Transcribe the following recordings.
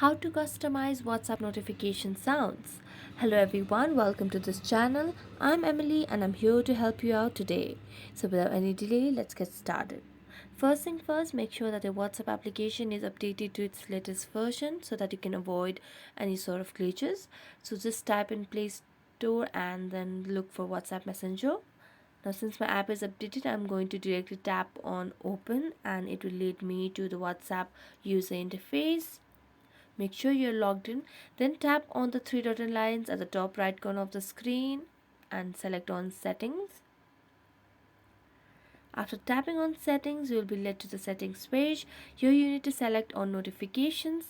How to customize WhatsApp notification sounds. Hello everyone, welcome to this channel. I'm Emily and I'm here to help you out today. So without any delay, let's get started. First thing first, make sure that your WhatsApp application is updated to its latest version so that you can avoid any sort of glitches. So just type in Play Store and then look for WhatsApp Messenger. Now since my app is updated, I'm going to directly tap on open and it will lead me to the WhatsApp user interface. Make sure you're logged in. Then tap on the three dotted lines at the top right corner of the screen and select on settings. After tapping on settings, you will be led to the settings page. Here you need to select on notifications.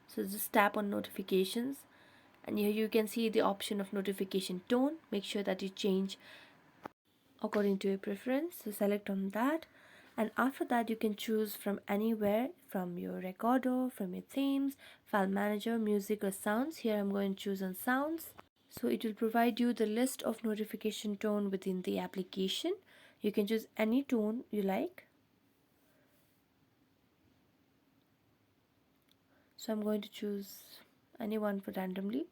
So just tap on notifications and here you can see the option of notification tone. Make sure that you change according to your preference. So select on that and after that you can choose from anywhere, from your recorder, from your themes, file manager, music or sounds. Here I'm going to choose on sounds. So it will provide you the list of notification tone within the application. You can choose any tone you like. So I'm going to choose any one for randomly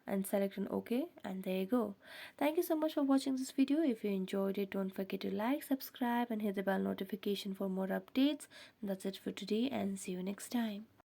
and select on OK, and there you go. Thank you so much for watching this video. If you enjoyed it, don't forget to like, subscribe and hit the bell notification for more updates. That's it for today and see you next time.